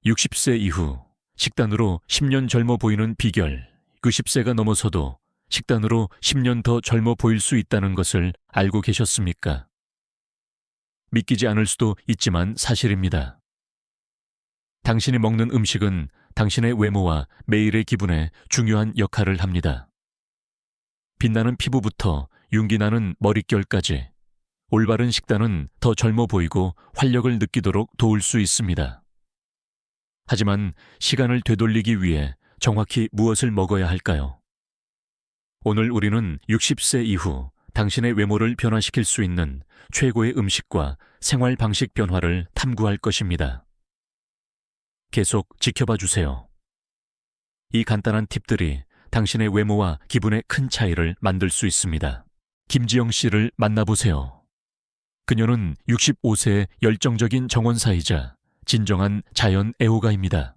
60세 이후 식단으로 10년 젊어 보이는 비결, 90세가 넘어서도 식단으로 10년 더 젊어 보일 수 있다는 것을 알고 계셨습니까? 믿기지 않을 수도 있지만 사실입니다. 당신이 먹는 음식은 당신의 외모와 매일의 기분에 중요한 역할을 합니다. 빛나는 피부부터 윤기나는 머릿결까지 올바른 식단은 더 젊어 보이고 활력을 느끼도록 도울 수 있습니다. 하지만 시간을 되돌리기 위해 정확히 무엇을 먹어야 할까요? 오늘 우리는 60세 이후 당신의 외모를 변화시킬 수 있는 최고의 음식과 생활 방식 변화를 탐구할 것입니다. 계속 지켜봐 주세요. 이 간단한 팁들이 당신의 외모와 기분에 큰 차이를 만들 수 있습니다. 김지영 씨를 만나보세요. 그녀는 65세의 열정적인 정원사이자 진정한 자연 애호가입니다.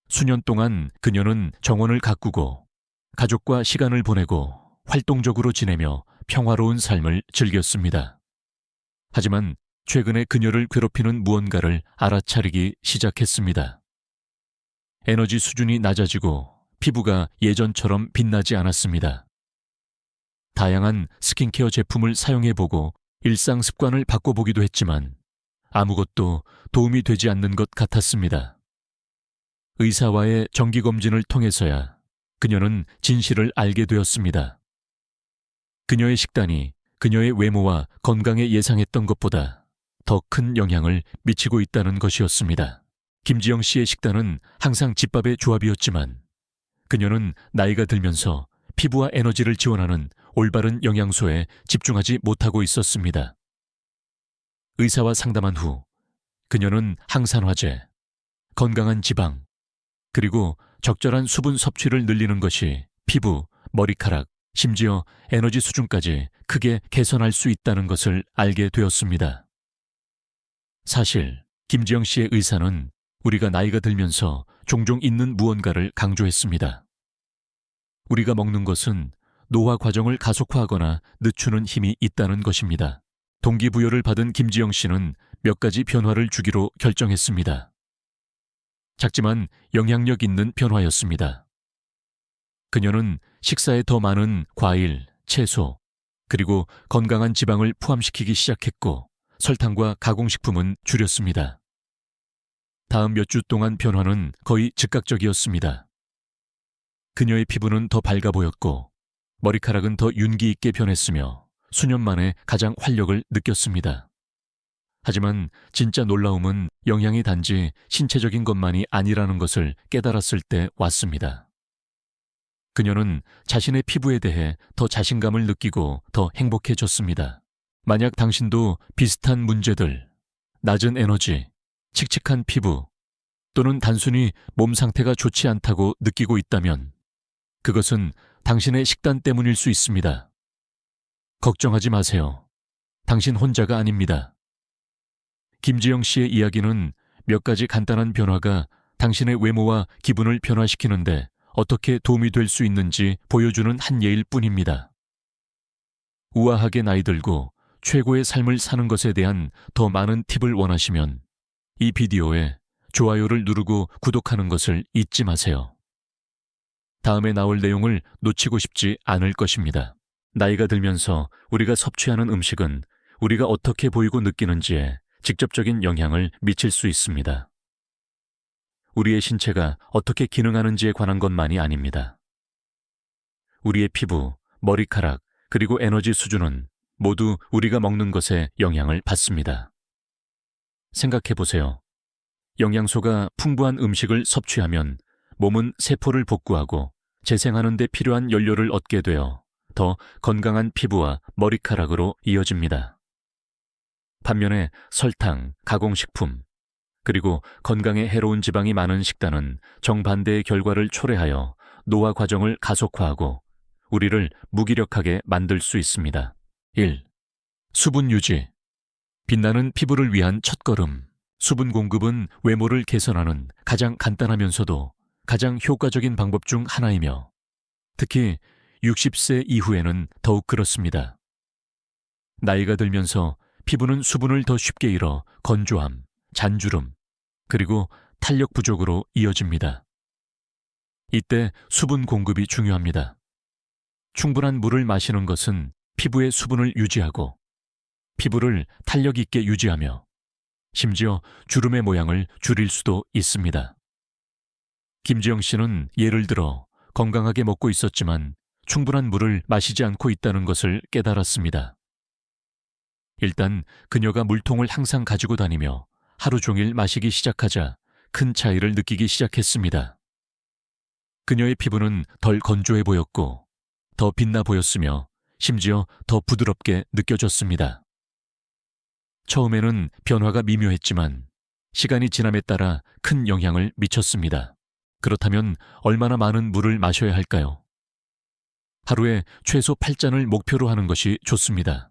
수년 동안 그녀는 정원을 가꾸고 가족과 시간을 보내고 활동적으로 지내며 평화로운 삶을 즐겼습니다. 하지만 최근에 그녀를 괴롭히는 무언가를 알아차리기 시작했습니다. 에너지 수준이 낮아지고 피부가 예전처럼 빛나지 않았습니다. 다양한 스킨케어 제품을 사용해보고 일상 습관을 바꿔보기도 했지만 아무것도 도움이 되지 않는 것 같았습니다. 의사와의 정기검진을 통해서야 그녀는 진실을 알게 되었습니다. 그녀의 식단이 그녀의 외모와 건강에 예상했던 것보다 더 큰 영향을 미치고 있다는 것이었습니다. 김지영 씨의 식단은 항상 집밥의 조합이었지만 그녀는 나이가 들면서 피부와 에너지를 지원하는 올바른 영양소에 집중하지 못하고 있었습니다. 의사와 상담한 후 그녀는 항산화제, 건강한 지방, 그리고 적절한 수분 섭취를 늘리는 것이 피부, 머리카락, 심지어 에너지 수준까지 크게 개선할 수 있다는 것을 알게 되었습니다. 사실 김지영 씨의 의사는 우리가 나이가 들면서 종종 잊는 무언가를 강조했습니다. 우리가 먹는 것은 노화 과정을 가속화하거나 늦추는 힘이 있다는 것입니다. 동기부여를 받은 김지영 씨는 몇 가지 변화를 주기로 결정했습니다. 작지만 영향력 있는 변화였습니다. 그녀는 식사에 더 많은 과일, 채소, 그리고 건강한 지방을 포함시키기 시작했고 설탕과 가공식품은 줄였습니다. 다음 몇 주 동안 변화는 거의 즉각적이었습니다. 그녀의 피부는 더 밝아 보였고 머리카락은 더 윤기 있게 변했으며 수년 만에 가장 활력을 느꼈습니다. 하지만 진짜 놀라움은 영양이 단지 신체적인 것만이 아니라는 것을 깨달았을 때 왔습니다. 그녀는 자신의 피부에 대해 더 자신감을 느끼고 더 행복해졌습니다. 만약 당신도 비슷한 문제들, 낮은 에너지, 칙칙한 피부, 또는 단순히 몸 상태가 좋지 않다고 느끼고 있다면 그것은 당신의 식단 때문일 수 있습니다. 걱정하지 마세요. 당신 혼자가 아닙니다. 김지영 씨의 이야기는 몇 가지 간단한 변화가 당신의 외모와 기분을 변화시키는데 어떻게 도움이 될 수 있는지 보여주는 한 예일 뿐입니다. 우아하게 나이 들고 최고의 삶을 사는 것에 대한 더 많은 팁을 원하시면 이 비디오에 좋아요를 누르고 구독하는 것을 잊지 마세요. 다음에 나올 내용을 놓치고 싶지 않을 것입니다. 나이가 들면서 우리가 섭취하는 음식은 우리가 어떻게 보이고 느끼는지에 직접적인 영향을 미칠 수 있습니다. 우리의 신체가 어떻게 기능하는지에 관한 것만이 아닙니다. 우리의 피부, 머리카락, 그리고 에너지 수준은 모두 우리가 먹는 것에 영향을 받습니다. 생각해 보세요. 영양소가 풍부한 음식을 섭취하면 몸은 세포를 복구하고 재생하는 데 필요한 연료를 얻게 되어 더 건강한 피부와 머리카락으로 이어집니다. 반면에 설탕, 가공식품, 그리고 건강에 해로운 지방이 많은 식단은 정반대의 결과를 초래하여 노화 과정을 가속화하고 우리를 무기력하게 만들 수 있습니다. 1. 수분 유지. 빛나는 피부를 위한 첫걸음. 수분 공급은 외모를 개선하는 가장 간단하면서도 가장 효과적인 방법 중 하나이며 특히 60세 이후에는 더욱 그렇습니다. 나이가 들면서 피부는 수분을 더 쉽게 잃어 건조함, 잔주름, 그리고 탄력 부족으로 이어집니다. 이때 수분 공급이 중요합니다. 충분한 물을 마시는 것은 피부의 수분을 유지하고 피부를 탄력 있게 유지하며 심지어 주름의 모양을 줄일 수도 있습니다. 김지영 씨는 예를 들어 건강하게 먹고 있었지만 충분한 물을 마시지 않고 있다는 것을 깨달았습니다. 일단 그녀가 물통을 항상 가지고 다니며 하루 종일 마시기 시작하자 큰 차이를 느끼기 시작했습니다. 그녀의 피부는 덜 건조해 보였고 더 빛나 보였으며 심지어 더 부드럽게 느껴졌습니다. 처음에는 변화가 미묘했지만 시간이 지남에 따라 큰 영향을 미쳤습니다. 그렇다면 얼마나 많은 물을 마셔야 할까요? 하루에 최소 8잔을 목표로 하는 것이 좋습니다.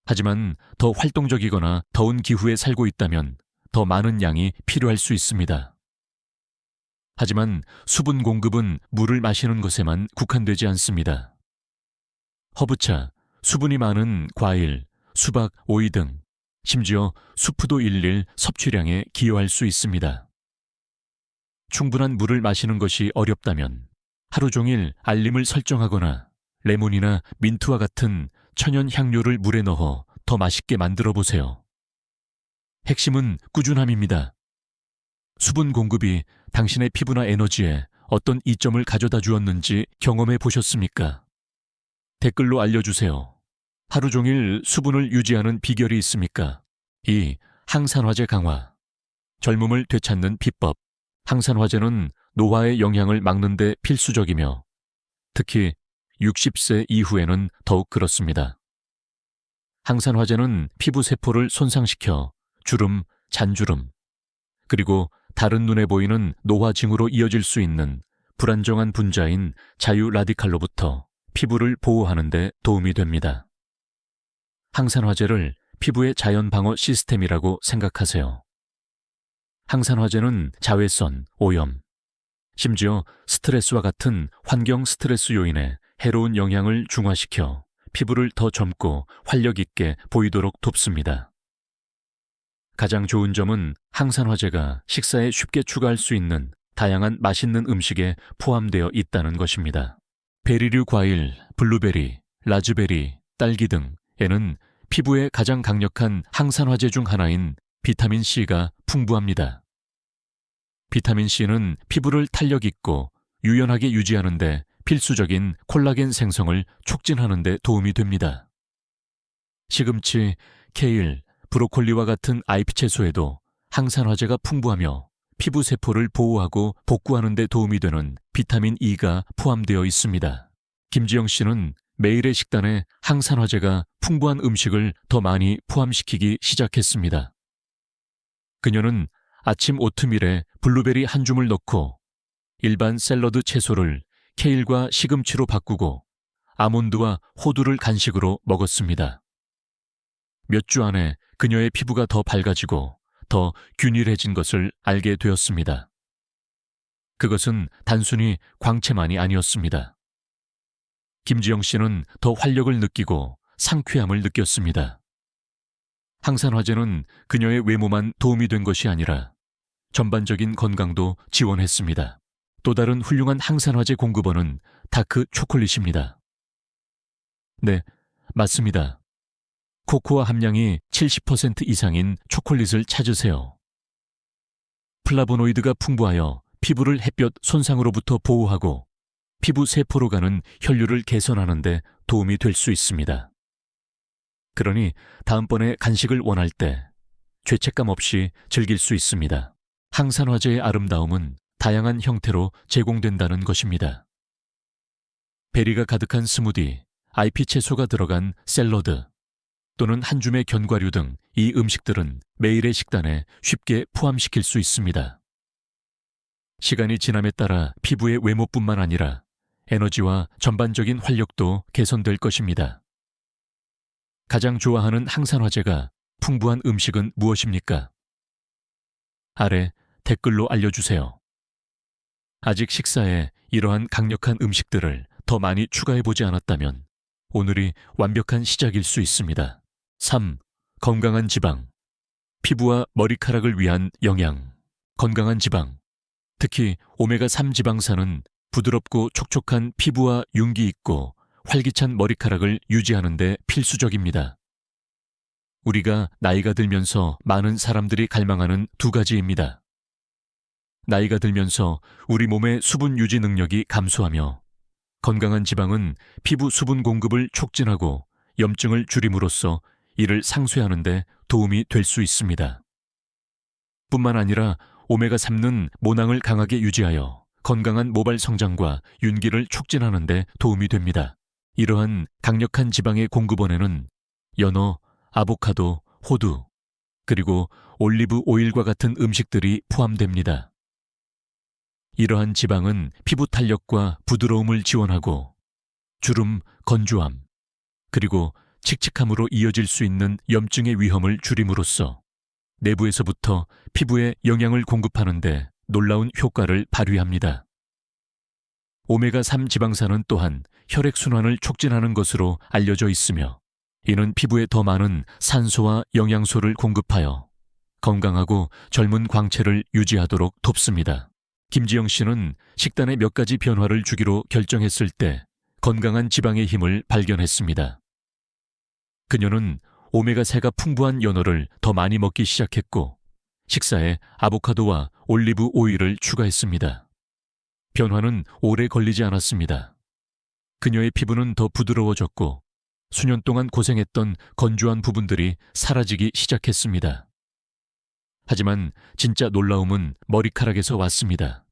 하지만 더 활동적이거나 더운 기후에 살고 있다면 더 많은 양이 필요할 수 있습니다. 하지만 수분 공급은 물을 마시는 것에만 국한되지 않습니다. 허브차, 수분이 많은 과일, 수박, 오이 등 심지어 수프도 일일 섭취량에 기여할 수 있습니다. 충분한 물을 마시는 것이 어렵다면 하루 종일 알림을 설정하거나 레몬이나 민트와 같은 천연 향료를 물에 넣어 더 맛있게 만들어 보세요. 핵심은 꾸준함입니다. 수분 공급이 당신의 피부나 에너지에 어떤 이점을 가져다 주었는지 경험해 보셨습니까? 댓글로 알려주세요. 하루 종일 수분을 유지하는 비결이 있습니까? 2. 항산화제 강화. 젊음을 되찾는 비법. 항산화제는 노화의 영향을 막는 데 필수적이며 특히 60세 이후에는 더욱 그렇습니다. 항산화제는 피부 세포를 손상시켜 주름, 잔주름, 그리고 다른 눈에 보이는 노화징후로 이어질 수 있는 불안정한 분자인 자유 라디칼로부터 피부를 보호하는 데 도움이 됩니다. 항산화제를 피부의 자연 방어 시스템이라고 생각하세요. 항산화제는 자외선, 오염, 심지어 스트레스와 같은 환경 스트레스 요인에 해로운 영향을 중화시켜 피부를 더 젊고 활력 있게 보이도록 돕습니다. 가장 좋은 점은 항산화제가 식사에 쉽게 추가할 수 있는 다양한 맛있는 음식에 포함되어 있다는 것입니다. 베리류 과일, 블루베리, 라즈베리, 딸기 등에는 피부에 가장 강력한 항산화제 중 하나인 비타민C가 풍부합니다. 비타민C는 피부를 탄력 있고 유연하게 유지하는 데 필수적인 콜라겐 생성을 촉진하는 데 도움이 됩니다. 시금치, 케일, 브로콜리와 같은 잎 채소에도 항산화제가 풍부하며 피부 세포를 보호하고 복구하는 데 도움이 되는 비타민 E가 포함되어 있습니다. 김지영 씨는 매일의 식단에 항산화제가 풍부한 음식을 더 많이 포함시키기 시작했습니다. 그녀는 아침 오트밀에 블루베리 한 줌을 넣고 일반 샐러드 채소를 케일과 시금치로 바꾸고 아몬드와 호두를 간식으로 먹었습니다. 몇 주 안에 그녀의 피부가 더 밝아지고 더 균일해진 것을 알게 되었습니다. 그것은 단순히 광채만이 아니었습니다. 김지영 씨는 더 활력을 느끼고 상쾌함을 느꼈습니다. 항산화제는 그녀의 외모만 도움이 된 것이 아니라 전반적인 건강도 지원했습니다. 또 다른 훌륭한 항산화제 공급원은 다크 초콜릿입니다. 네, 맞습니다. 코코아 함량이 70% 이상인 초콜릿을 찾으세요. 플라보노이드가 풍부하여 피부를 햇볕 손상으로부터 보호하고 피부 세포로 가는 혈류를 개선하는 데 도움이 될 수 있습니다. 그러니 다음번에 간식을 원할 때 죄책감 없이 즐길 수 있습니다. 항산화제의 아름다움은 다양한 형태로 제공된다는 것입니다. 베리가 가득한 스무디, 잎 채소가 들어간 샐러드, 또는 한 줌의 견과류 등 이 음식들은 매일의 식단에 쉽게 포함시킬 수 있습니다. 시간이 지남에 따라 피부의 외모뿐만 아니라 에너지와 전반적인 활력도 개선될 것입니다. 가장 좋아하는 항산화제가 풍부한 음식은 무엇입니까? 아래 댓글로 알려주세요. 아직 식사에 이러한 강력한 음식들을 더 많이 추가해보지 않았다면 오늘이 완벽한 시작일 수 있습니다. 3. 건강한 지방. 피부와 머리카락을 위한 영양. 건강한 지방, 특히 오메가3 지방산은 부드럽고 촉촉한 피부와 윤기 있고 활기찬 머리카락을 유지하는 데 필수적입니다. 우리가 나이가 들면서 많은 사람들이 갈망하는 두 가지입니다. 나이가 들면서 우리 몸의 수분 유지 능력이 감소하며 건강한 지방은 피부 수분 공급을 촉진하고 염증을 줄임으로써 이를 상쇄하는 데 도움이 될 수 있습니다. 뿐만 아니라 오메가3는 모낭을 강하게 유지하여 건강한 모발 성장과 윤기를 촉진하는 데 도움이 됩니다. 이러한 강력한 지방의 공급원에는 연어, 아보카도, 호두, 그리고 올리브 오일과 같은 음식들이 포함됩니다. 이러한 지방은 피부 탄력과 부드러움을 지원하고 주름, 건조함, 그리고 칙칙함으로 이어질 수 있는 염증의 위험을 줄임으로써 내부에서부터 피부에 영양을 공급하는 데 놀라운 효과를 발휘합니다. 오메가3 지방산은 또한 혈액순환을 촉진하는 것으로 알려져 있으며 이는 피부에 더 많은 산소와 영양소를 공급하여 건강하고 젊은 광채를 유지하도록 돕습니다. 김지영 씨는 식단에 몇 가지 변화를 주기로 결정했을 때 건강한 지방의 힘을 발견했습니다. 그녀는 오메가3가 풍부한 연어를 더 많이 먹기 시작했고 식사에 아보카도와 올리브 오일을 추가했습니다. 변화는 오래 걸리지 않았습니다. 그녀의 피부는 더 부드러워졌고 수년 동안 고생했던 건조한 부분들이 사라지기 시작했습니다. 하지만 진짜 놀라움은 머리카락에서 왔습니다.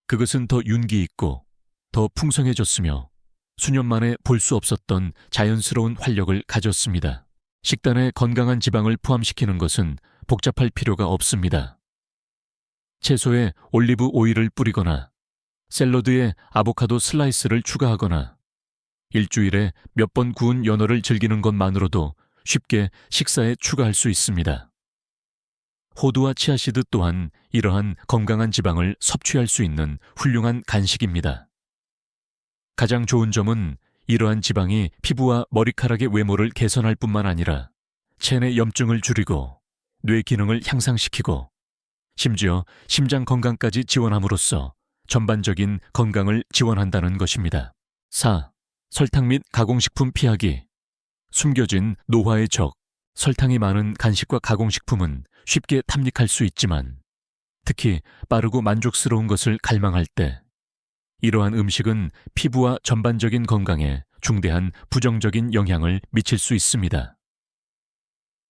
그것은 더 윤기 있고 더 풍성해졌으며 수년 만에 볼 수 없었던 자연스러운 활력을 가졌습니다. 식단에 건강한 지방을 포함시키는 것은 복잡할 필요가 없습니다. 채소에 올리브 오일을 뿌리거나 샐러드에 아보카도 슬라이스를 추가하거나 일주일에 몇 번 구운 연어를 즐기는 것만으로도 쉽게 식사에 추가할 수 있습니다. 호두와 치아씨드 또한 이러한 건강한 지방을 섭취할 수 있는 훌륭한 간식입니다. 가장 좋은 점은 이러한 지방이 피부와 머리카락의 외모를 개선할 뿐만 아니라 체내 염증을 줄이고 뇌 기능을 향상시키고 심지어 심장 건강까지 지원함으로써 전반적인 건강을 지원한다는 것입니다. 4. 설탕 및 가공식품 피하기. 숨겨진 노화의 적. 설탕이 많은 간식과 가공식품은 쉽게 탐닉할 수 있지만 특히 빠르고 만족스러운 것을 갈망할 때 이러한 음식은 피부와 전반적인 건강에 중대한 부정적인 영향을 미칠 수 있습니다.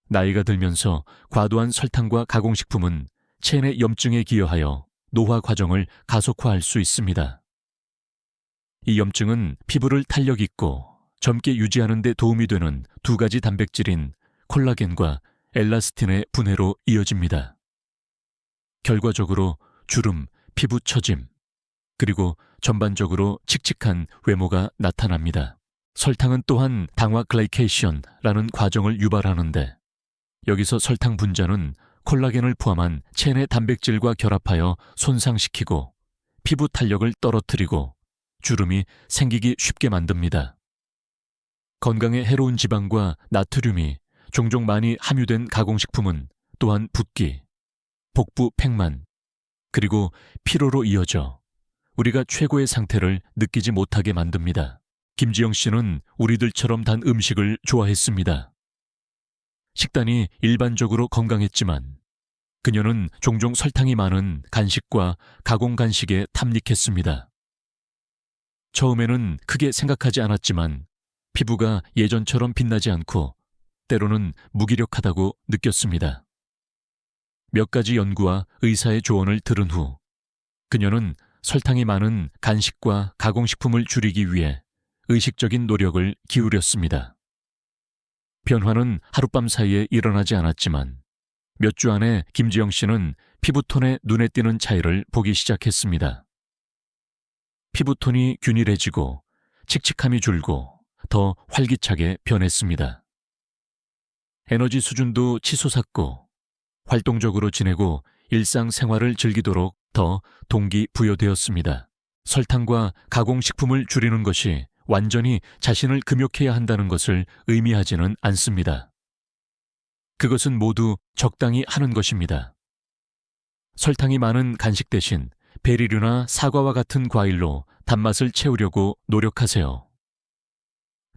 나이가 들면서 과도한 설탕과 가공식품은 체내 염증에 기여하여 노화 과정을 가속화할 수 있습니다. 이 염증은 피부를 탄력 있고 젊게 유지하는 데 도움이 되는 두 가지 단백질인 콜라겐과 엘라스틴의 분해로 이어집니다. 결과적으로 주름, 피부 처짐, 그리고 전반적으로 칙칙한 외모가 나타납니다. 설탕은 또한 당화 글라이케이션라는 과정을 유발하는데 여기서 설탕 분자는 콜라겐을 포함한 체내 단백질과 결합하여 손상시키고 피부 탄력을 떨어뜨리고 주름이 생기기 쉽게 만듭니다. 건강에 해로운 지방과 나트륨이 종종 많이 함유된 가공식품은 또한 붓기, 복부 팽만, 그리고 피로로 이어져 우리가 최고의 상태를 느끼지 못하게 만듭니다. 김지영 씨는 우리들처럼 단 음식을 좋아했습니다. 식단이 일반적으로 건강했지만 그녀는 종종 설탕이 많은 간식과 가공 간식에 탐닉했습니다. 처음에는 크게 생각하지 않았지만 피부가 예전처럼 빛나지 않고 때로는 무기력하다고 느꼈습니다. 몇 가지 연구와 의사의 조언을 들은 후 그녀는 설탕이 많은 간식과 가공식품을 줄이기 위해 의식적인 노력을 기울였습니다. 변화는 하룻밤 사이에 일어나지 않았지만 몇 주 안에 김지영 씨는 피부톤에 눈에 띄는 차이를 보기 시작했습니다. 피부톤이 균일해지고 칙칙함이 줄고 더 활기차게 변했습니다. 에너지 수준도 치솟았고 활동적으로 지내고 일상생활을 즐기도록 더 동기부여되었습니다. 설탕과 가공식품을 줄이는 것이 완전히 자신을 금욕해야 한다는 것을 의미하지는 않습니다. 그것은 모두 적당히 하는 것입니다. 설탕이 많은 간식 대신 베리류나 사과와 같은 과일로 단맛을 채우려고 노력하세요.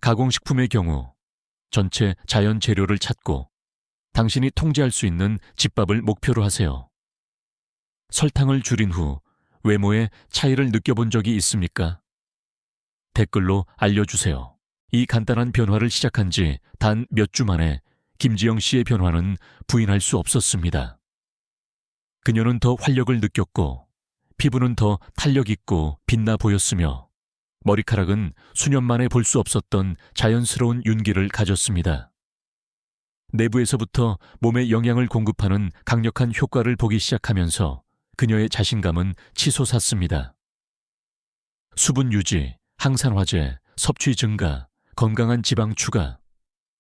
가공식품의 경우 전체 자연 재료를 찾고 당신이 통제할 수 있는 집밥을 목표로 하세요. 설탕을 줄인 후 외모에 차이를 느껴본 적이 있습니까? 댓글로 알려주세요. 이 간단한 변화를 시작한 지 단 몇 주 만에 김지영 씨의 변화는 부인할 수 없었습니다. 그녀는 더 활력을 느꼈고 피부는 더 탄력 있고 빛나 보였으며 머리카락은 수년 만에 볼 수 없었던 자연스러운 윤기를 가졌습니다. 내부에서부터 몸에 영양을 공급하는 강력한 효과를 보기 시작하면서 그녀의 자신감은 치솟았습니다. 수분 유지, 항산화제, 섭취 증가, 건강한 지방 추가,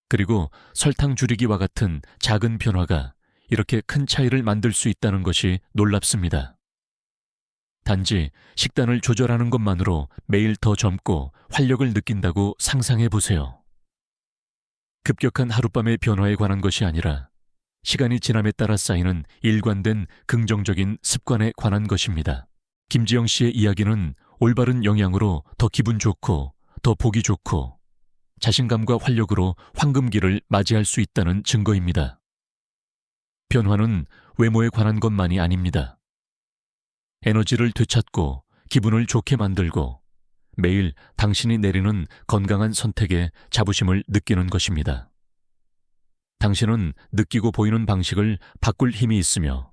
그리고 설탕 줄이기와 같은 작은 변화가 이렇게 큰 차이를 만들 수 있다는 것이 놀랍습니다. 단지 식단을 조절하는 것만으로 매일 더 젊고 활력을 느낀다고 상상해 보세요. 급격한 하룻밤의 변화에 관한 것이 아니라 시간이 지남에 따라 쌓이는 일관된 긍정적인 습관에 관한 것입니다. 김지영 씨의 이야기는 올바른 영양으로 더 기분 좋고 더 보기 좋고 자신감과 활력으로 황금기를 맞이할 수 있다는 증거입니다. 변화는 외모에 관한 것만이 아닙니다. 에너지를 되찾고 기분을 좋게 만들고 매일 당신이 내리는 건강한 선택에 자부심을 느끼는 것입니다. 당신은 느끼고 보이는 방식을 바꿀 힘이 있으며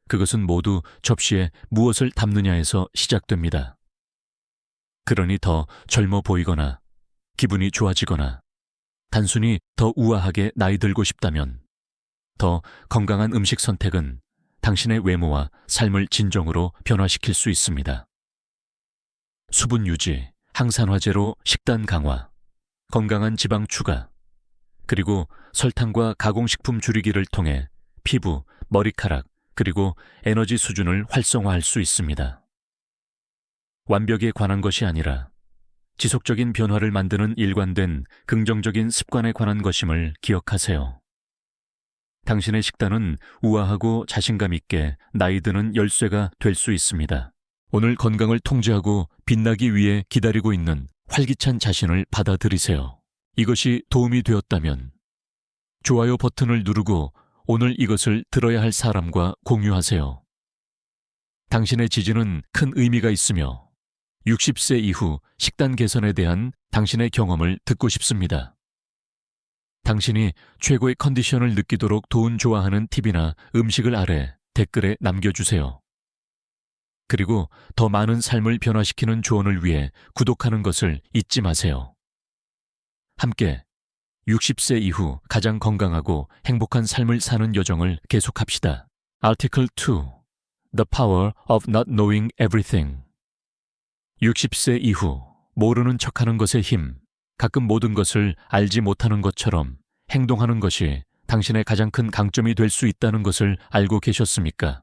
그것은 모두 접시에 무엇을 담느냐에서 시작됩니다. 그러니 더 젊어 보이거나 기분이 좋아지거나 단순히 더 우아하게 나이 들고 싶다면 더 건강한 음식 선택은 당신의 외모와 삶을 진정으로 변화시킬 수 있습니다. 수분 유지, 항산화제로 식단 강화, 건강한 지방 추가, 그리고 설탕과 가공식품 줄이기를 통해 피부, 머리카락, 그리고 에너지 수준을 활성화할 수 있습니다. 완벽에 관한 것이 아니라 지속적인 변화를 만드는 일관된 긍정적인 습관에 관한 것임을 기억하세요. 당신의 식단은 우아하고 자신감 있게 나이 드는 열쇠가 될 수 있습니다. 오늘 건강을 통제하고 빛나기 위해 기다리고 있는 활기찬 자신을 받아들이세요. 이것이 도움이 되었다면 좋아요 버튼을 누르고 오늘 이것을 들어야 할 사람과 공유하세요. 당신의 지지는 큰 의미가 있으며 60세 이후 식단 개선에 대한 당신의 경험을 듣고 싶습니다. 당신이 최고의 컨디션을 느끼도록 도운 좋아하는 팁이나 음식을 아래 댓글에 남겨주세요. 그리고 더 많은 삶을 변화시키는 조언을 위해 구독하는 것을 잊지 마세요. 함께 60세 이후 가장 건강하고 행복한 삶을 사는 여정을 계속합시다. Article 2. The Power of Not Knowing Everything. 60세 이후 모르는 척하는 것의 힘, 가끔 모든 것을 알지 못하는 것처럼 행동하는 것이 당신의 가장 큰 강점이 될 수 있다는 것을 알고 계셨습니까?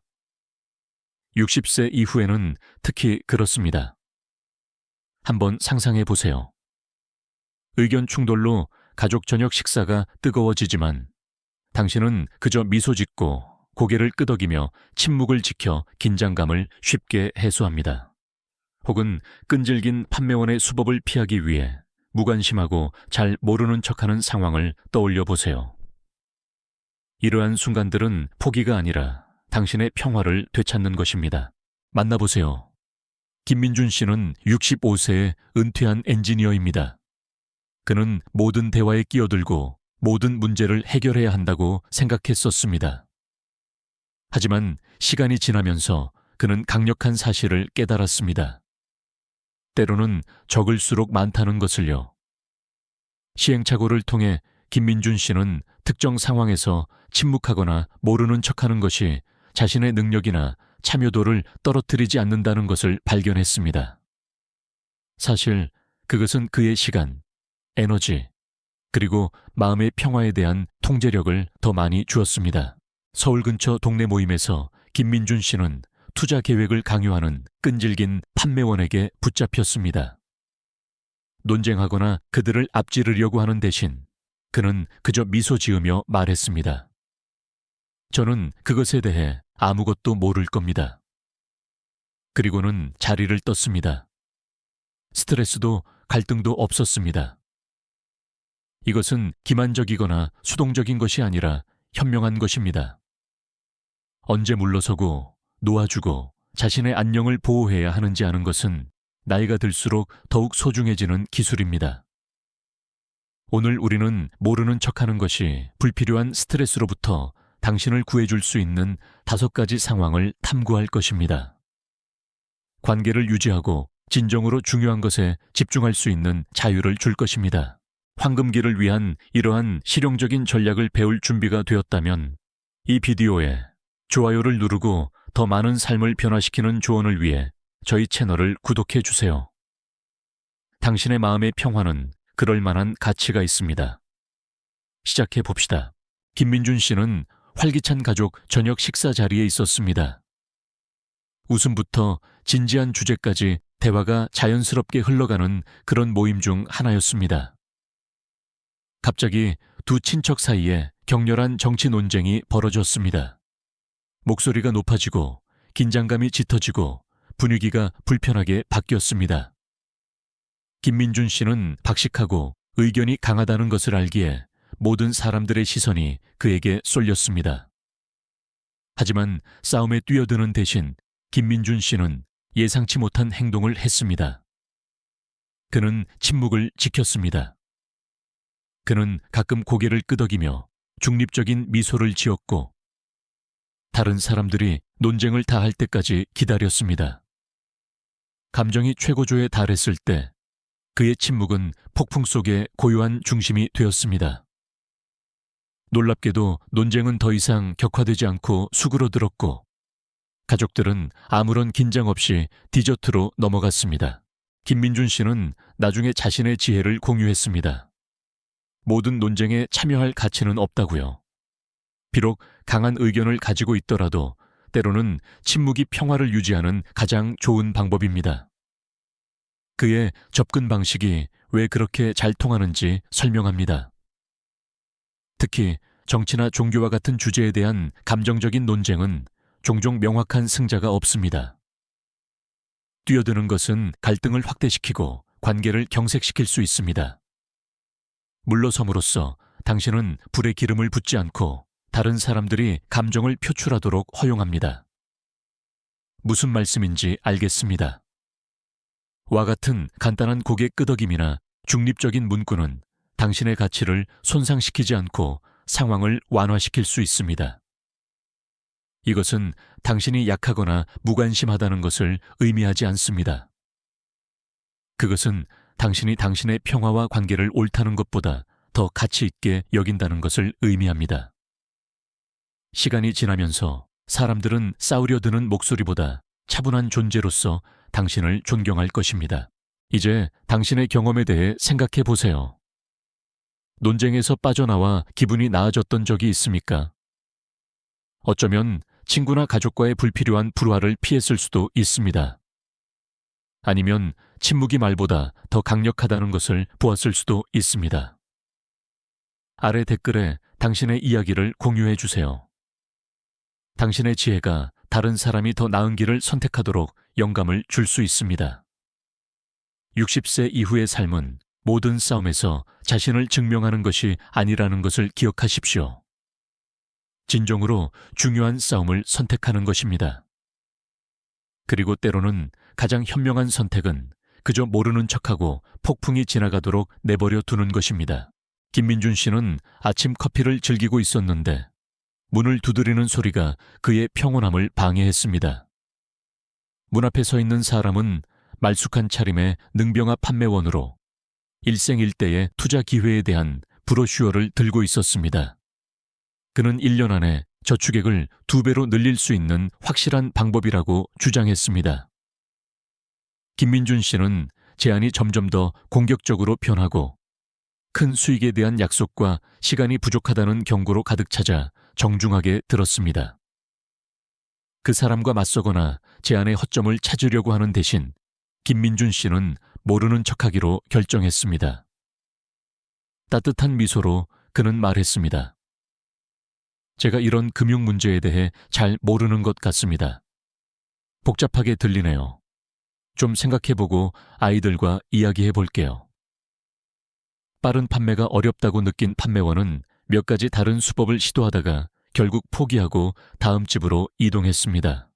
60세 이후에는 특히 그렇습니다. 한번 상상해 보세요. 의견 충돌로 가족 저녁 식사가 뜨거워지지만 당신은 그저 미소 짓고 고개를 끄덕이며 침묵을 지켜 긴장감을 쉽게 해소합니다. 혹은 끈질긴 판매원의 수법을 피하기 위해 무관심하고 잘 모르는 척하는 상황을 떠올려 보세요. 이러한 순간들은 포기가 아니라 당신의 평화를 되찾는 것입니다. 만나보세요. 김민준 씨는 65세의 은퇴한 엔지니어입니다. 그는 모든 대화에 끼어들고 모든 문제를 해결해야 한다고 생각했었습니다. 하지만 시간이 지나면서 그는 강력한 사실을 깨달았습니다. 때로는 적을수록 많다는 것을요. 시행착오를 통해 김민준 씨는 특정 상황에서 침묵하거나 모르는 척하는 것이 자신의 능력이나 참여도를 떨어뜨리지 않는다는 것을 발견했습니다. 사실 그것은 그의 시간, 에너지, 그리고 마음의 평화에 대한 통제력을 더 많이 주었습니다. 서울 근처 동네 모임에서 김민준 씨는 투자 계획을 강요하는 끈질긴 판매원에게 붙잡혔습니다. 논쟁하거나 그들을 앞지르려고 하는 대신 그는 그저 미소 지으며 말했습니다. 저는 그것에 대해 아무것도 모를 겁니다. 그리고는 자리를 떴습니다. 스트레스도 갈등도 없었습니다. 이것은 기만적이거나 수동적인 것이 아니라 현명한 것입니다. 언제 물러서고 놓아주고 자신의 안녕을 보호해야 하는지 아는 것은 나이가 들수록 더욱 소중해지는 기술입니다. 오늘 우리는 모르는 척하는 것이 불필요한 스트레스로부터 당신을 구해줄 수 있는 5가지 상황을 탐구할 것입니다. 관계를 유지하고 진정으로 중요한 것에 집중할 수 있는 자유를 줄 것입니다. 황금기를 위한 이러한 실용적인 전략을 배울 준비가 되었다면 이 비디오에 좋아요를 누르고 더 많은 삶을 변화시키는 조언을 위해 저희 채널을 구독해 주세요. 당신의 마음의 평화는 그럴 만한 가치가 있습니다. 시작해 봅시다. 김민준 씨는 활기찬 가족 저녁 식사 자리에 있었습니다. 웃음부터 진지한 주제까지 대화가 자연스럽게 흘러가는 그런 모임 중 하나였습니다. 갑자기 두 친척 사이에 격렬한 정치 논쟁이 벌어졌습니다. 목소리가 높아지고 긴장감이 짙어지고 분위기가 불편하게 바뀌었습니다. 김민준 씨는 박식하고 의견이 강하다는 것을 알기에 모든 사람들의 시선이 그에게 쏠렸습니다. 하지만 싸움에 뛰어드는 대신 김민준 씨는 예상치 못한 행동을 했습니다. 그는 침묵을 지켰습니다. 그는 가끔 고개를 끄덕이며 중립적인 미소를 지었고 다른 사람들이 논쟁을 다 할 때까지 기다렸습니다. 감정이 최고조에 달했을 때 그의 침묵은 폭풍 속의 고요한 중심이 되었습니다. 놀랍게도 논쟁은 더 이상 격화되지 않고 수그러들었고 가족들은 아무런 긴장 없이 디저트로 넘어갔습니다. 김민준 씨는 나중에 자신의 지혜를 공유했습니다. 모든 논쟁에 참여할 가치는 없다고요. 비록 강한 의견을 가지고 있더라도 때로는 침묵이 평화를 유지하는 가장 좋은 방법입니다. 그의 접근 방식이 왜 그렇게 잘 통하는지 설명합니다. 특히 정치나 종교와 같은 주제에 대한 감정적인 논쟁은 종종 명확한 승자가 없습니다. 뛰어드는 것은 갈등을 확대시키고 관계를 경색시킬 수 있습니다. 물러섬으로써 당신은 불에 기름을 붓지 않고 다른 사람들이 감정을 표출하도록 허용합니다. 무슨 말씀인지 알겠습니다. 와 같은 간단한 고개 끄덕임이나 중립적인 문구는 당신의 가치를 손상시키지 않고 상황을 완화시킬 수 있습니다. 이것은 당신이 약하거나 무관심하다는 것을 의미하지 않습니다. 그것은 당신이 당신의 평화와 관계를 옳다는 것보다 더 가치 있게 여긴다는 것을 의미합니다. 시간이 지나면서 사람들은 싸우려 드는 목소리보다 차분한 존재로서 당신을 존경할 것입니다. 이제 당신의 경험에 대해 생각해 보세요. 논쟁에서 빠져나와 기분이 나아졌던 적이 있습니까? 어쩌면 친구나 가족과의 불필요한 불화를 피했을 수도 있습니다. 아니면 침묵이 말보다 더 강력하다는 것을 보았을 수도 있습니다. 아래 댓글에 당신의 이야기를 공유해 주세요. 당신의 지혜가 다른 사람이 더 나은 길을 선택하도록 영감을 줄 수 있습니다. 60세 이후의 삶은 모든 싸움에서 자신을 증명하는 것이 아니라는 것을 기억하십시오. 진정으로 중요한 싸움을 선택하는 것입니다. 그리고 때로는 가장 현명한 선택은 그저 모르는 척하고 폭풍이 지나가도록 내버려 두는 것입니다. 김민준 씨는 아침 커피를 즐기고 있었는데 문을 두드리는 소리가 그의 평온함을 방해했습니다. 문 앞에 서 있는 사람은 말쑥한 차림의 능병아 판매원으로 일생일대의 투자 기회에 대한 브로슈어를 들고 있었습니다. 그는 1년 안에 저축액을 2배로 늘릴 수 있는 확실한 방법이라고 주장했습니다. 김민준 씨는 제안이 점점 더 공격적으로 변하고 큰 수익에 대한 약속과 시간이 부족하다는 경고로 가득 찾아 정중하게 들었습니다. 그 사람과 맞서거나 제안의 허점을 찾으려고 하는 대신 김민준 씨는 모르는 척하기로 결정했습니다. 따뜻한 미소로 그는 말했습니다. 제가 이런 금융 문제에 대해 잘 모르는 것 같습니다. 복잡하게 들리네요. 좀 생각해보고 아이들과 이야기해 볼게요. 빠른 판매가 어렵다고 느낀 판매원은 몇 가지 다른 수법을 시도하다가 결국 포기하고 다음 집으로 이동했습니다.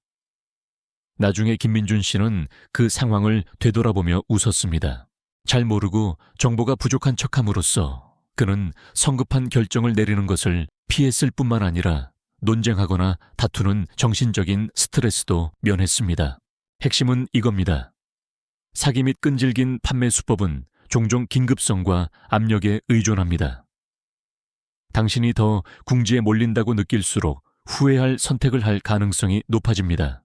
나중에 김민준 씨는 그 상황을 되돌아보며 웃었습니다. 잘 모르고 정보가 부족한 척함으로써 그는 성급한 결정을 내리는 것을 피했을 뿐만 아니라 논쟁하거나 다투는 정신적인 스트레스도 면했습니다. 핵심은 이겁니다. 사기 및 끈질긴 판매 수법은 종종 긴급성과 압력에 의존합니다. 당신이 더 궁지에 몰린다고 느낄수록 후회할 선택을 할 가능성이 높아집니다.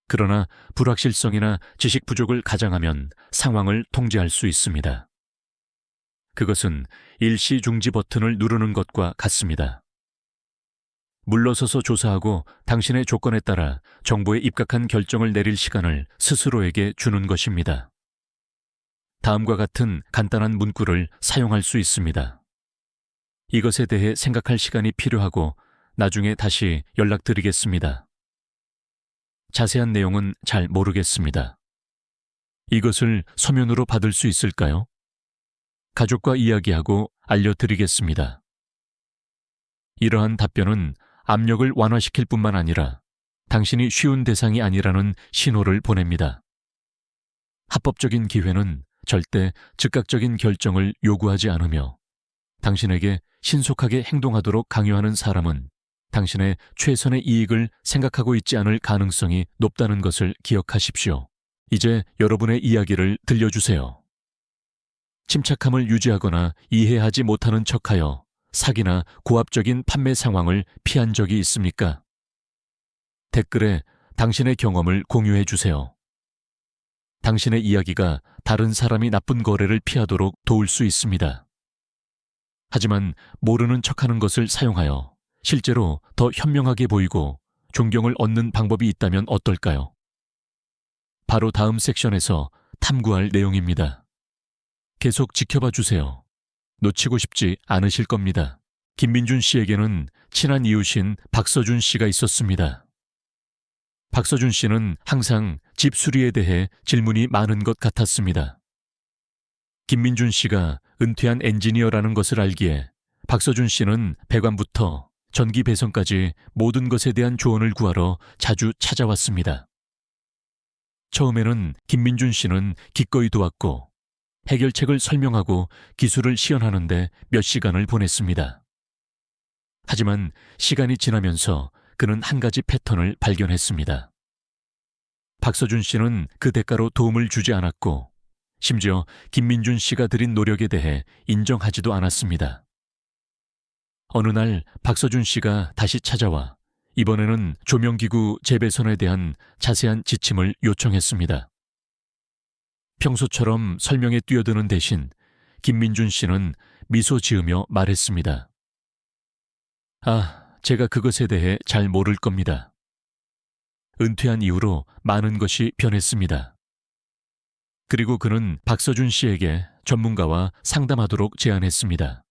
그러나 불확실성이나 지식 부족을 가장하면 상황을 통제할 수 있습니다. 그것은 일시 중지 버튼을 누르는 것과 같습니다. 물러서서 조사하고 당신의 조건에 따라 정보에 입각한 결정을 내릴 시간을 스스로에게 주는 것입니다. 다음과 같은 간단한 문구를 사용할 수 있습니다. 이것에 대해 생각할 시간이 필요하고 나중에 다시 연락드리겠습니다. 자세한 내용은 잘 모르겠습니다. 이것을 서면으로 받을 수 있을까요? 가족과 이야기하고 알려드리겠습니다. 이러한 답변은 압력을 완화시킬 뿐만 아니라 당신이 쉬운 대상이 아니라는 신호를 보냅니다. 합법적인 기회는 절대 즉각적인 결정을 요구하지 않으며 당신에게 신속하게 행동하도록 강요하는 사람은 당신의 최선의 이익을 생각하고 있지 않을 가능성이 높다는 것을 기억하십시오. 이제 여러분의 이야기를 들려주세요. 침착함을 유지하거나 이해하지 못하는 척하여 사기나 고압적인 판매 상황을 피한 적이 있습니까? 댓글에 당신의 경험을 공유해 주세요. 당신의 이야기가 다른 사람이 나쁜 거래를 피하도록 도울 수 있습니다. 하지만 모르는 척하는 것을 사용하여 실제로 더 현명하게 보이고 존경을 얻는 방법이 있다면 어떨까요? 바로 다음 섹션에서 탐구할 내용입니다. 계속 지켜봐 주세요. 놓치고 싶지 않으실 겁니다. 김민준 씨에게는 친한 이웃인 박서준 씨가 있었습니다. 박서준 씨는 항상 집 수리에 대해 질문이 많은 것 같았습니다. 김민준 씨가 은퇴한 엔지니어라는 것을 알기에 박서준 씨는 배관부터 전기 배선까지 모든 것에 대한 조언을 구하러 자주 찾아왔습니다. 처음에는 김민준 씨는 기꺼이 도왔고 해결책을 설명하고 기술을 시연하는데 몇 시간을 보냈습니다. 하지만 시간이 지나면서 그는 한 가지 패턴을 발견했습니다. 박서준 씨는 그 대가로 도움을 주지 않았고 심지어 김민준 씨가 들인 노력에 대해 인정하지도 않았습니다. 어느 날 박서준 씨가 다시 찾아와 이번에는 조명기구 재배선에 대한 자세한 지침을 요청했습니다. 평소처럼 설명에 뛰어드는 대신 김민준 씨는 미소 지으며 말했습니다. 제가 그것에 대해 잘 모를 겁니다. 은퇴한 이후로 많은 것이 변했습니다. 그리고 그는 박서준 씨에게 전문가와 상담하도록 제안했습니다.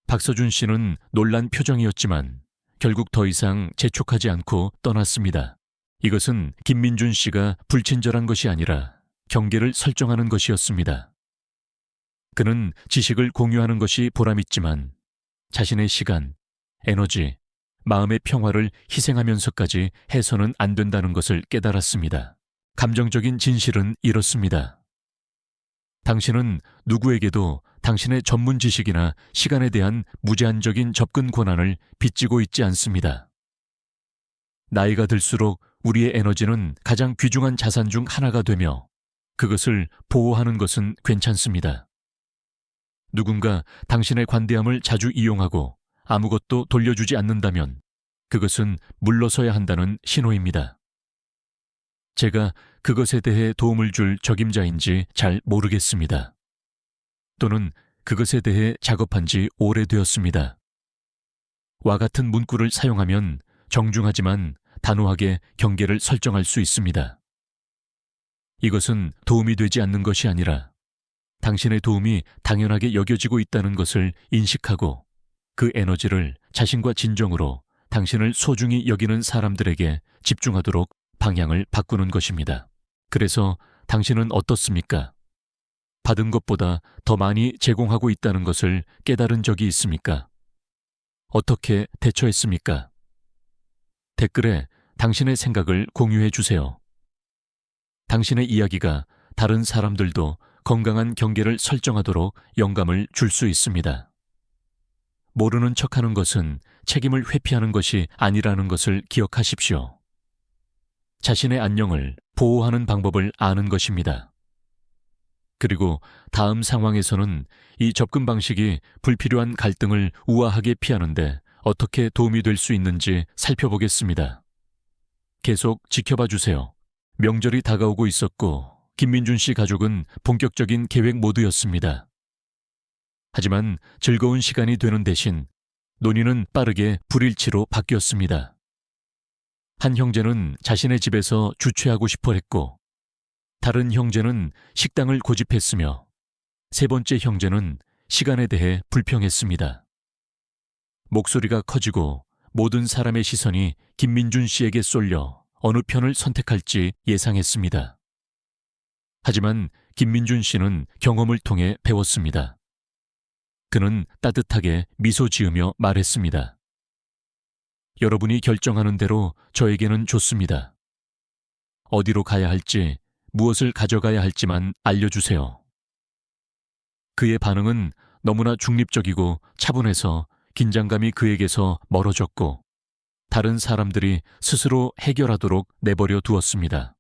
박서준 씨는 놀란 표정이었지만 결국 더 이상 재촉하지 않고 떠났습니다. 이것은 김민준 씨가 불친절한 것이 아니라 경계를 설정하는 것이었습니다. 그는 지식을 공유하는 것이 보람있지만 자신의 시간, 에너지, 마음의 평화를 희생하면서까지 해서는 안 된다는 것을 깨달았습니다. 감정적인 진실은 이렇습니다. 당신은 누구에게도 당신의 전문 지식이나 시간에 대한 무제한적인 접근 권한을 빚지고 있지 않습니다. 나이가 들수록 우리의 에너지는 가장 귀중한 자산 중 하나가 되며 그것을 보호하는 것은 괜찮습니다. 누군가 당신의 관대함을 자주 이용하고 아무것도 돌려주지 않는다면 그것은 물러서야 한다는 신호입니다. 제가 그것에 대해 도움을 줄 적임자인지 잘 모르겠습니다. 또는 그것에 대해 작업한 지 오래되었습니다. 와 같은 문구를 사용하면 정중하지만 단호하게 경계를 설정할 수 있습니다. 이것은 도움이 되지 않는 것이 아니라 당신의 도움이 당연하게 여겨지고 있다는 것을 인식하고 그 에너지를 자신과 진정으로 당신을 소중히 여기는 사람들에게 집중하도록 방향을 바꾸는 것입니다. 그래서 당신은 어떻습니까? 받은 것보다 더 많이 제공하고 있다는 것을 깨달은 적이 있습니까? 어떻게 대처했습니까? 댓글에 당신의 생각을 공유해 주세요. 당신의 이야기가 다른 사람들도 건강한 경계를 설정하도록 영감을 줄 수 있습니다. 모르는 척하는 것은 책임을 회피하는 것이 아니라는 것을 기억하십시오. 자신의 안녕을 보호하는 방법을 아는 것입니다. 그리고 다음 상황에서는 이 접근 방식이 불필요한 갈등을 우아하게 피하는데 어떻게 도움이 될 수 있는지 살펴보겠습니다. 계속 지켜봐 주세요. 명절이 다가오고 있었고 김민준 씨 가족은 본격적인 계획 모드였습니다. 하지만 즐거운 시간이 되는 대신 논의는 빠르게 불일치로 바뀌었습니다. 한 형제는 자신의 집에서 주최하고 싶어 했고, 다른 형제는 식당을 고집했으며, 세 번째 형제는 시간에 대해 불평했습니다. 목소리가 커지고 모든 사람의 시선이 김민준 씨에게 쏠려 어느 편을 선택할지 예상했습니다. 하지만 김민준 씨는 경험을 통해 배웠습니다. 그는 따뜻하게 미소 지으며 말했습니다. 여러분이 결정하는 대로 저에게는 좋습니다. 어디로 가야 할지, 무엇을 가져가야 할지만 알려주세요. 그의 반응은 너무나 중립적이고 차분해서 긴장감이 그에게서 멀어졌고, 다른 사람들이 스스로 해결하도록 내버려 두었습니다.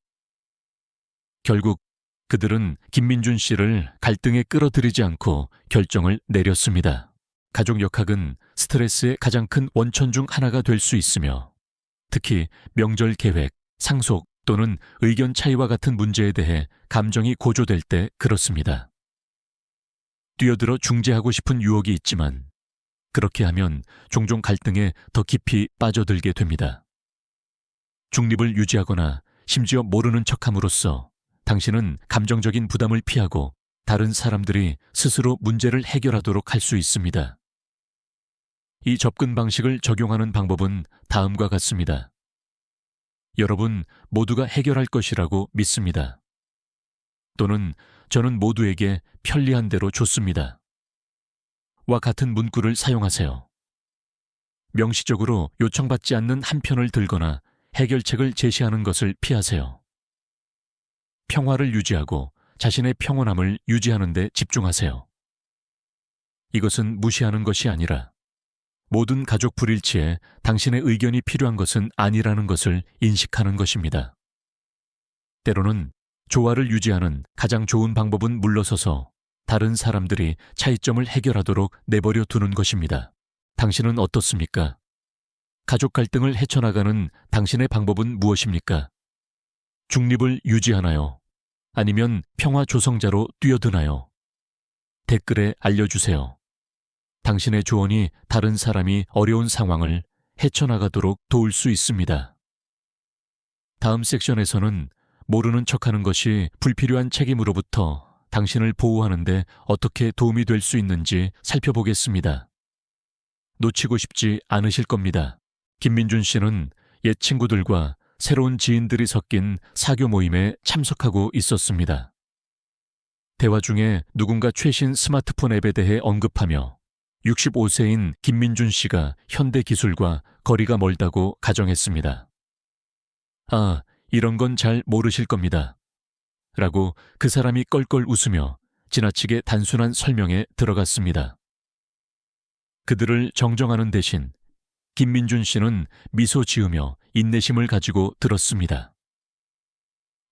결국 그들은 김민준 씨를 갈등에 끌어들이지 않고 결정을 내렸습니다. 가족 역학은 스트레스의 가장 큰 원천 중 하나가 될 수 있으며, 특히 명절 계획, 상속 또는 의견 차이와 같은 문제에 대해 감정이 고조될 때 그렇습니다. 뛰어들어 중재하고 싶은 유혹이 있지만 그렇게 하면 종종 갈등에 더 깊이 빠져들게 됩니다. 중립을 유지하거나 심지어 모르는 척함으로써 당신은 감정적인 부담을 피하고 다른 사람들이 스스로 문제를 해결하도록 할 수 있습니다. 이 접근 방식을 적용하는 방법은 다음과 같습니다. 여러분 모두가 해결할 것이라고 믿습니다. 또는 저는 모두에게 편리한 대로 좋습니다. 와 같은 문구를 사용하세요. 명시적으로 요청받지 않는 한 편을 들거나 해결책을 제시하는 것을 피하세요. 평화를 유지하고 자신의 평온함을 유지하는 데 집중하세요. 이것은 무시하는 것이 아니라 모든 가족 불일치에 당신의 의견이 필요한 것은 아니라는 것을 인식하는 것입니다. 때로는 조화를 유지하는 가장 좋은 방법은 물러서서 다른 사람들이 차이점을 해결하도록 내버려 두는 것입니다. 당신은 어떻습니까? 가족 갈등을 헤쳐나가는 당신의 방법은 무엇입니까? 중립을 유지하나요? 아니면 평화 조성자로 뛰어드나요? 댓글에 알려주세요. 당신의 조언이 다른 사람이 어려운 상황을 헤쳐나가도록 도울 수 있습니다. 다음 섹션에서는 모르는 척하는 것이 불필요한 책임으로부터 당신을 보호하는 데 어떻게 도움이 될 수 있는지 살펴보겠습니다. 놓치고 싶지 않으실 겁니다. 김민준 씨는 옛 친구들과 새로운 지인들이 섞인 사교 모임에 참석하고 있었습니다. 대화 중에 누군가 최신 스마트폰 앱에 대해 언급하며 65세인 김민준 씨가 현대 기술과 거리가 멀다고 가정했습니다. 아, 이런 건 잘 모르실 겁니다. 라고 그 사람이 껄껄 웃으며 지나치게 단순한 설명에 들어갔습니다. 그들을 정정하는 대신 김민준 씨는 미소 지으며 인내심을 가지고 들었습니다.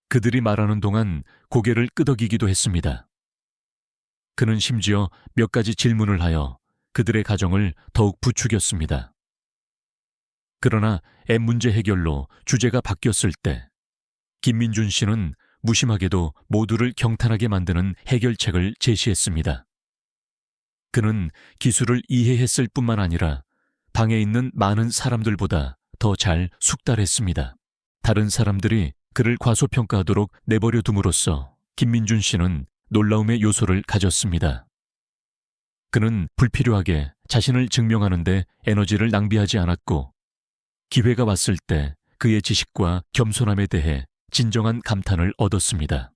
그들이 말하는 동안 고개를 끄덕이기도 했습니다. 그는 심지어 몇 가지 질문을 하여 그들의 가정을 더욱 부추겼습니다. 그러나 앱 문제 해결로 주제가 바뀌었을 때 김민준 씨는 무심하게도 모두를 경탄하게 만드는 해결책을 제시했습니다. 그는 기술을 이해했을 뿐만 아니라 방에 있는 많은 사람들보다 더 잘 숙달했습니다. 다른 사람들이 그를 과소평가하도록 내버려 둠으로써 김민준 씨는 놀라움의 요소를 가졌습니다. 그는 불필요하게 자신을 증명하는데 에너지를 낭비하지 않았고 기회가 왔을 때 그의 지식과 겸손함에 대해 진정한 감탄을 얻었습니다.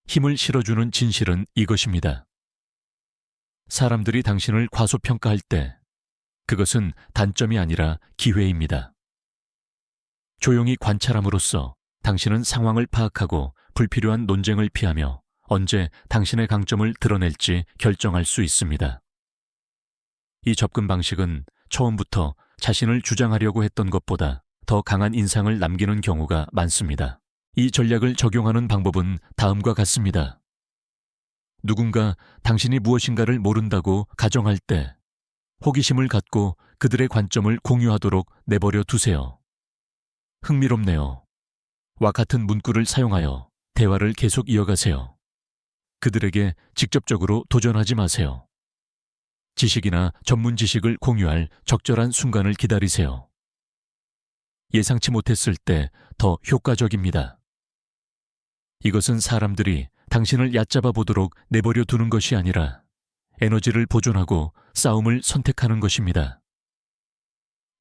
힘을 실어주는 진실은 이것입니다. 사람들이 당신을 과소평가할 때 그것은 단점이 아니라 기회입니다. 조용히 관찰함으로써 당신은 상황을 파악하고 불필요한 논쟁을 피하며 언제 당신의 강점을 드러낼지 결정할 수 있습니다. 이 접근 방식은 처음부터 자신을 주장하려고 했던 것보다 더 강한 인상을 남기는 경우가 많습니다. 이 전략을 적용하는 방법은 다음과 같습니다. 누군가 당신이 무엇인가를 모른다고 가정할 때 호기심을 갖고 그들의 관점을 공유하도록 내버려 두세요. 흥미롭네요. 와 같은 문구를 사용하여 대화를 계속 이어가세요. 그들에게 직접적으로 도전하지 마세요. 지식이나 전문 지식을 공유할 적절한 순간을 기다리세요. 예상치 못했을 때 더 효과적입니다. 이것은 사람들이 당신을 얕잡아 보도록 내버려 두는 것이 아니라 에너지를 보존하고 싸움을 선택하는 것입니다.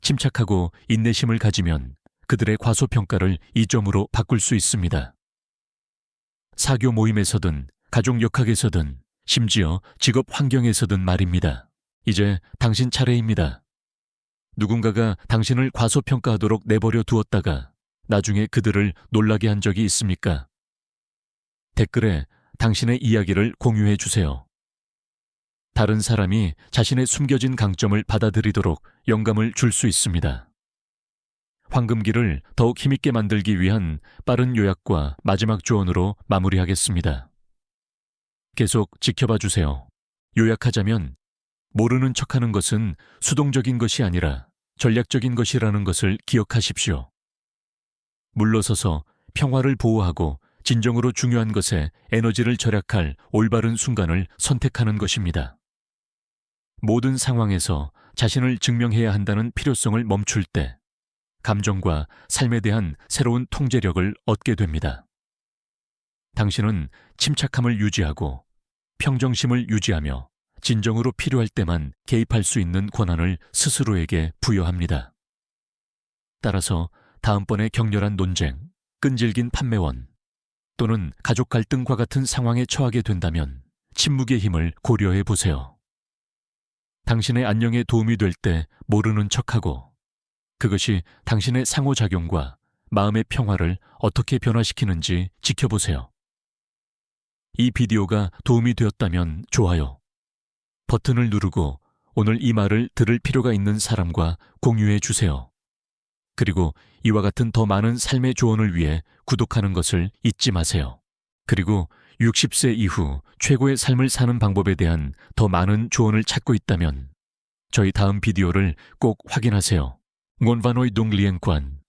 침착하고 인내심을 가지면 그들의 과소평가를 이점으로 바꿀 수 있습니다. 사교 모임에서든 가족 역학에서든 심지어 직업 환경에서든 말입니다. 이제 당신 차례입니다. 누군가가 당신을 과소평가하도록 내버려 두었다가 나중에 그들을 놀라게 한 적이 있습니까? 댓글에 당신의 이야기를 공유해 주세요. 다른 사람이 자신의 숨겨진 강점을 받아들이도록 영감을 줄 수 있습니다. 황금기를 더욱 힘있게 만들기 위한 빠른 요약과 마지막 조언으로 마무리하겠습니다. 계속 지켜봐 주세요. 요약하자면 모르는 척하는 것은 수동적인 것이 아니라 전략적인 것이라는 것을 기억하십시오. 물러서서 평화를 보호하고 진정으로 중요한 것에 에너지를 절약할 올바른 순간을 선택하는 것입니다. 모든 상황에서 자신을 증명해야 한다는 필요성을 멈출 때 감정과 삶에 대한 새로운 통제력을 얻게 됩니다. 당신은 침착함을 유지하고 평정심을 유지하며 진정으로 필요할 때만 개입할 수 있는 권한을 스스로에게 부여합니다. 따라서 다음번에 격렬한 논쟁, 끈질긴 판매원 또는 가족 갈등과 같은 상황에 처하게 된다면 침묵의 힘을 고려해 보세요. 당신의 안녕에 도움이 될 때 모르는 척하고 그것이 당신의 상호작용과 마음의 평화를 어떻게 변화시키는지 지켜보세요. 이 비디오가 도움이 되었다면 좋아요 버튼을 누르고 오늘 이 말을 들을 필요가 있는 사람과 공유해 주세요. 그리고 이와 같은 더 많은 삶의 조언을 위해 구독하는 것을 잊지 마세요. 그리고 60세 이후 최고의 삶을 사는 방법에 대한 더 많은 조언을 찾고 있다면 저희 다음 비디오를 꼭 확인하세요. Ngon và nói Dung Liên Quan